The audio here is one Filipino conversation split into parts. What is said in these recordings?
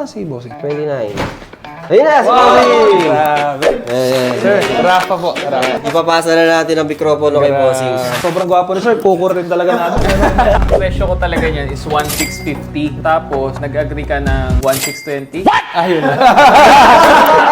na si Bossing? 29. Ayun na, si Bossing! Grabe. Sir, Rafa po. Rafa. Ipapasa na natin ang mikropono kay Bossing. Sobrang gwapo ni Sir. Kukur din talaga natin. Ang presyo ko talaga niyan is 1,650. Tapos, nag-agree ka ng 1,620. Ayun na.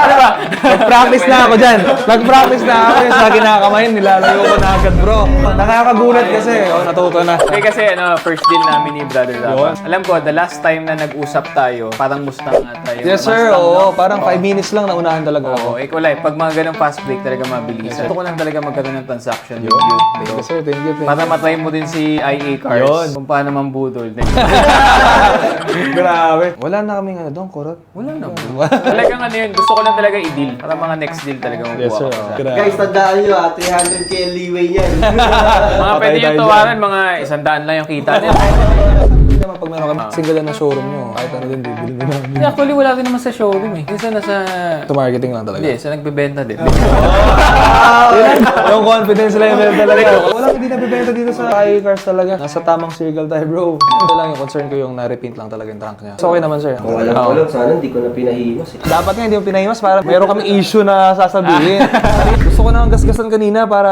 Diba? Nag-practice na ako dyan. Nag-practice na ako yung sa kinakamayin. Nilalayo ko na agad, bro. Nakakagulat kasi. Natuto na. Kasi first deal namin ni Brother Rafa. Alam ko, the last time na nag-usap tayo, parang Mustang ata yun. Yes, sir. Oo. Parang 5 minutes lang naunahan talaga ako. Oo, ikaw lang. Pag mga ganong fast break talaga mabilis. Gusto ko lang talaga magkaroon ng transaction with you. Thank you, sir. Thank you. Para matry mo din si IA Cars. Yun. Kung paano mambudol. Grabe. Wala na kaming doon, kurot. Wala na. Talagang yun. Gusto ko lang talaga i-deal. Para mga next deal talaga mabuha Yes, sir. ko. Grabe. Guys, tandaan nyo 300k leeway niyan. Mga pwede nyo tawaran, mga 100 lang yung kita niya. Hindi naman pag meron kami single lang ng showroom nyo, kahit ano din, bibili mo namin. Actually, wala rin naman sa showroom eh. Minsan nasa... Ito marketing lang talaga. Hindi, sa nagbebenta din. Yung confidence level talaga. Walang hindi nabibenta dito sa IA Cars talaga. Nasa tamang circle tayo, bro. Ito lang yung concern ko, yung na-repaint lang talaga yung trunk niya. So okay naman, sir. Kung alam ko lang, sana hindi ko na pinahimas eh. Dapat nga hindi mo pinahimas para meron kami issue na sasabihin. Gusto ko na gasgasan kanina para...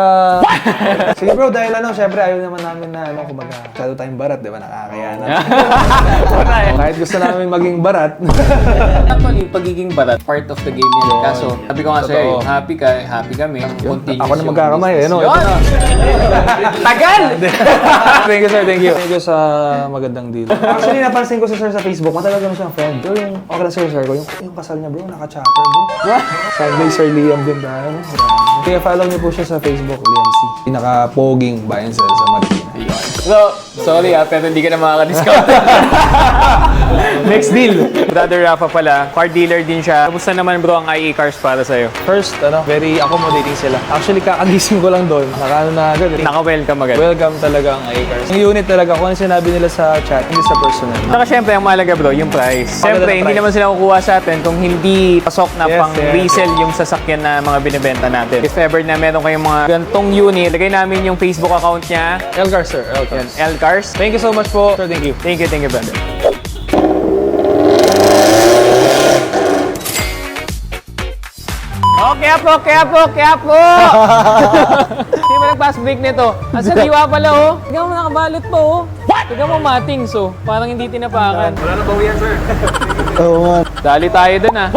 Sige bro, dahil syempre ayaw naman namin na kumbaga, masyado tayong barat, di ba? Nakakaya na. Kahit gusto namin maging barat. Actually, pagiging barat, part of the game yun. Kaso, sabi ko nga sa'yo, Totoo. happy ka, happy kami. Continuous Ako na yung magkakamay, business. ano? Yun! Ito na. Tagal! Thank you, sir. Thank you. Thank you sa magandang deal. Actually, napansin ko si sir sa Facebook. Matagal ko na siyang friend. Pero yung okay lang sir ko, yung kasal niya bro, naka-chopper bro. Sunday, Sir Liam din dahil. Kaya follow niyo po siya sa Facebook, Liam C. Pinaka-poging buy and sell sa Marikina. So, sorry pero hindi ka na makaka-discount. Next deal. Brother Rafa pala, car dealer din siya. Kamusta naman bro ang IA Cars para sa'yo? First, very accommodating sila. Actually, kakagising ko lang doon. Naka na agad. Naka-welcome agad. Welcome talaga ang IA Cars. Yung unit talaga, kung ano sinabi nila sa chat, hindi sa personal. Saka syempre, ang mahalaga bro, yung price. Syempre, hindi naman sila kukuha sa atin kung hindi pasok na Yes, pang yes. resell yung sasakyan na mga binibenta natin. If ever na meron kayong mga gantong unit, lagay namin yung Facebook account niya. L-Cars, sir. L-Cars. Yan, L Cars. Thank you so much po. Sir, thank you. Thank you, brother. Kaya po! Hindi mo nag-pass break nito. Ang sariwa pala, oh. Tignan mo nakabalot pa, oh. Tignan mo matings, oh. Parang hindi tinapakan. Oo nga. Dali tayo dun, ah.